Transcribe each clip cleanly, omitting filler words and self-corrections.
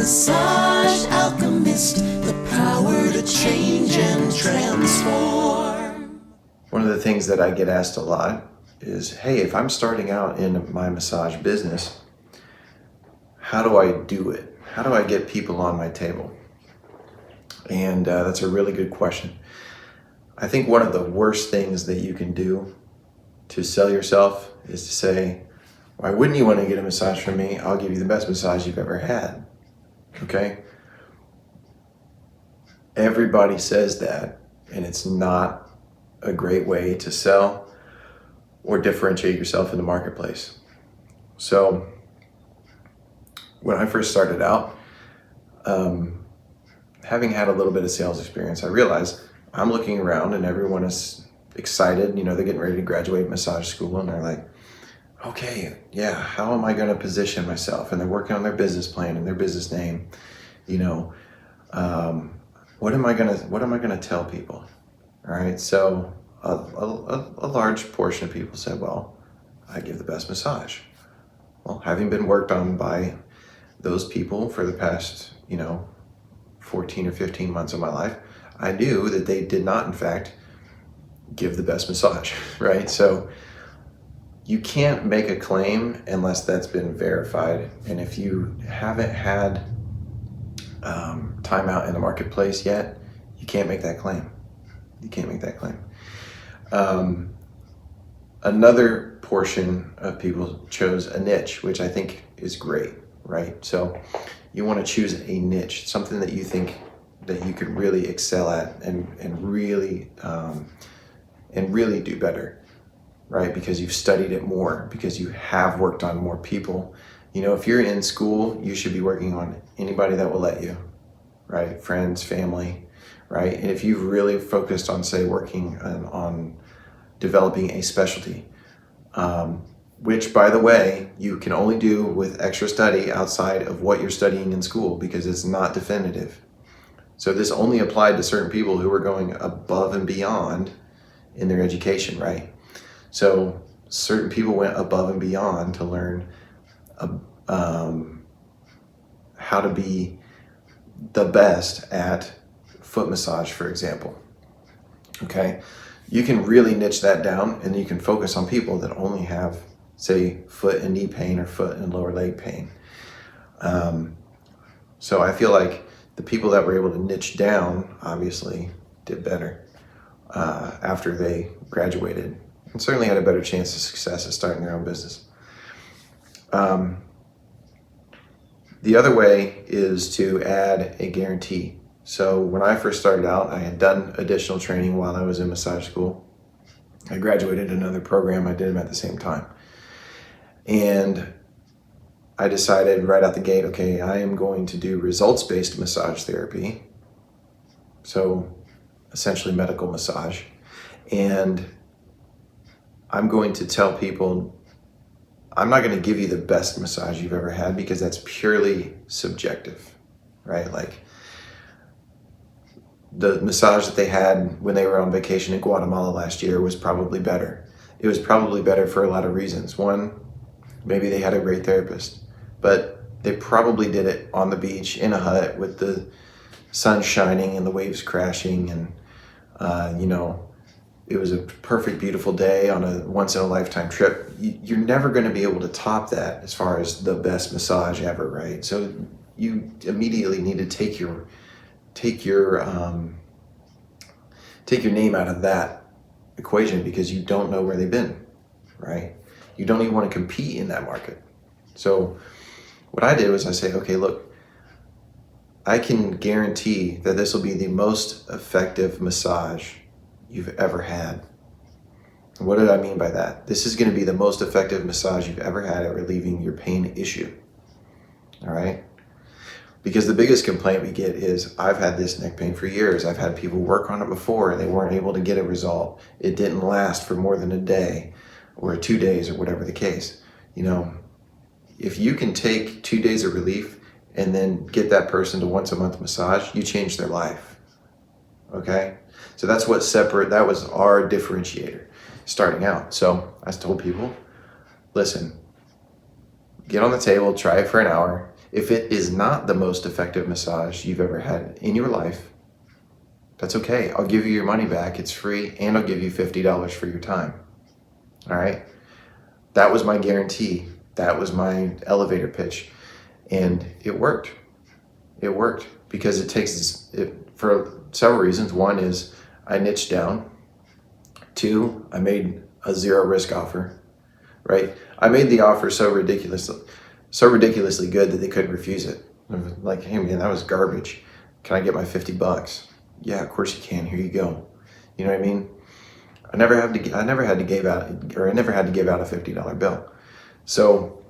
Massage Alchemist, the power to change and transform. One of the things that I get asked a lot is, hey, if I'm starting out in my massage business, how do I do it? How do I get people on my table? And that's a really good question. I think one of the worst things that you can do to sell yourself is to say, why wouldn't you want to get a massage from me? I'll give you the best massage you've ever had. Okay? Everybody says that, and it's not a great way to sell or differentiate yourself in the marketplace. So when I first started out, having had a little bit of sales experience, I realized I'm looking around and everyone is excited. You know, they're getting ready to graduate massage school and they're like, okay, yeah, how am I going to position myself? And they're working on their business plan and their business name. You know, what am I gonna tell people? All right, so a large portion of people said, well, I give the best massage. Well, having been worked on by those people for the past, 14 or 15 months of my life, I knew that they did not, in fact, give the best massage, right? So you can't make a claim unless that's been verified. And if you haven't had time out in the marketplace yet, you can't make that claim. You can't make that claim. Another portion of people chose a niche, which I think is great, right? So you want to choose a niche, something that you think that you could really excel at and really do better, right? Because you've studied it more, because you have worked on more people. You know, if you're in school, you should be working on anybody that will let you, right? Friends, family, right? And if you've really focused on, say, working on developing a specialty, which, by the way, you can only do with extra study outside of what you're studying in school because it's not definitive. So this only applied to certain people who were going above and beyond in their education, right? So certain people went above and beyond to learn how to be the best at foot massage, for example. Okay, you can really niche that down and you can focus on people that only have, say, foot and knee pain or foot and lower leg pain. So I feel like the people that were able to niche down obviously did better after they graduated and certainly had a better chance of success at starting their own business. The other way is to add a guarantee. So when I first started out, I had done additional training while I was in massage school. I graduated another program, I did them at the same time. And I decided right out the gate, okay, I am going to do results-based massage therapy. So essentially medical massage. And I'm going to tell people, I'm not going to give you the best massage you've ever had because that's purely subjective, right? Like the massage that they had when they were on vacation in Guatemala last year was probably better. It was probably better for a lot of reasons. One, maybe they had a great therapist, but they probably did it on the beach in a hut with the sun shining and the waves crashing and, it was a perfect, beautiful day on a once-in-a-lifetime trip. You're never going to be able to top that as far as the best massage ever, right? So you immediately need to take your name out of that equation because you don't know where they've been, right? You don't even want to compete in that market. So what I did was I say, okay, look, I can guarantee that this will be the most effective massage you've ever had. What did I mean by that? This is going to be the most effective massage you've ever had at relieving your pain issue. All right? Because the biggest complaint we get is, I've had this neck pain for years. I've had people work on it before and they weren't able to get a result. It didn't last for more than a day or 2 days or whatever the case. You know, if you can take 2 days of relief and then get that person to once a month massage, you change their life. Okay? So that was our differentiator starting out. So I told people, listen, get on the table, try it for an hour. If it is not the most effective massage you've ever had in your life, that's okay. I'll give you your money back. It's free, and I'll give you $50 for your time. All right? That was my guarantee. That was my elevator pitch. And it worked. It worked because it takes it for several reasons. One is I niched down. Two, I made a zero risk offer, right? I made the offer so ridiculously good that they couldn't refuse it. Like, hey man, that was garbage. Can I get my $50? Yeah, of course you can. Here you go. You know what I mean? I never had to give out a $50 bill. So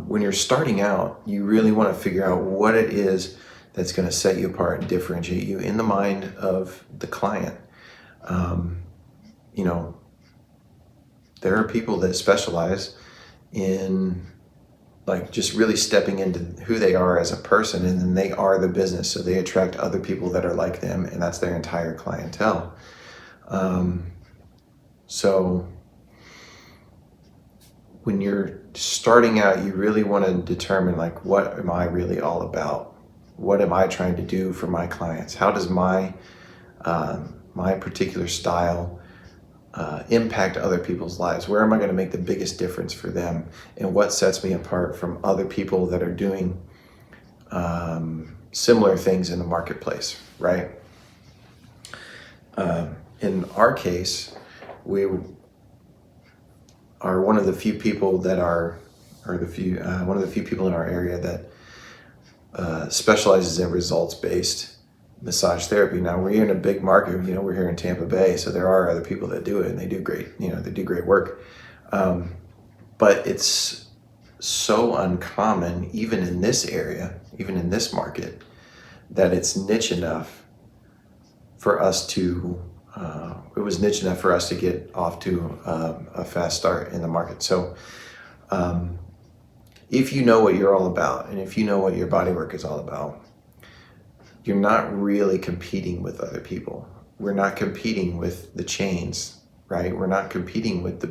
when you're starting out, you really want to figure out what it is that's going to set you apart and differentiate you in the mind of the client. There are people that specialize in like just really stepping into who they are as a person, and then they are the business. So they attract other people that are like them, and that's their entire clientele. So when you're starting out, you really want to determine like, what am I really all about? What am I trying to do for my clients? How does my particular style impact other people's lives? Where am I going to make the biggest difference for them? And what sets me apart from other people that are doing similar things in the marketplace, right? In our case, we are one of the few people that one of the few people in our area that specializes in results-based massage therapy. Now we're in a big market, we're here in Tampa Bay, so there are other people that do it, and they do great, they do great work. But it's so uncommon, even in this area, even in this market, that it's niche enough for us to, get off to a fast start in the market. So if you know what you're all about, and if you know what your bodywork is all about, you're not really competing with other people. We're not competing with the chains, right? We're not competing with the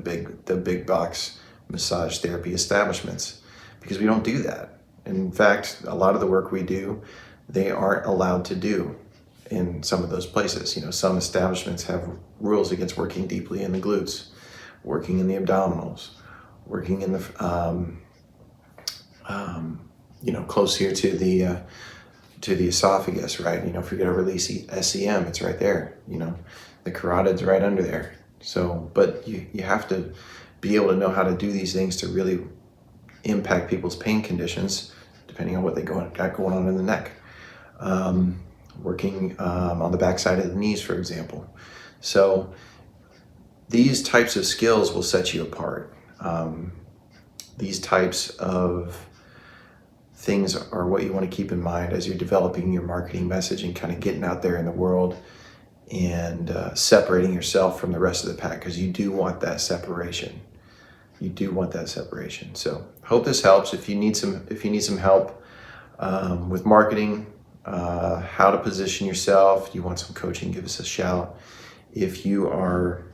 big box massage therapy establishments, because we don't do that. In fact, a lot of the work we do, they aren't allowed to do in some of those places. Some establishments have rules against working deeply in the glutes, working in the abdominals, working in the, close here to the esophagus, right? If you're going to release SCM, it's right there. The carotid's right under there. So, but you have to be able to know how to do these things to really impact people's pain conditions, depending on what they got going on in the neck. Working on the backside of the knees, for example. So these types of skills will set you apart. These types of things are what you want to keep in mind as you're developing your marketing message and kind of getting out there in the world and separating yourself from the rest of the pack, because you do want that separation. You do want that separation. So hope this helps. If you need some help with marketing, how to position yourself, you want some coaching, give us a shout. If you are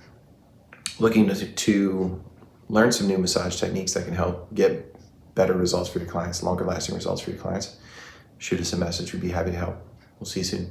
looking to learn some new massage techniques that can help get better results for your clients, longer lasting results for your clients, shoot us a message. We'd be happy to help. We'll see you soon.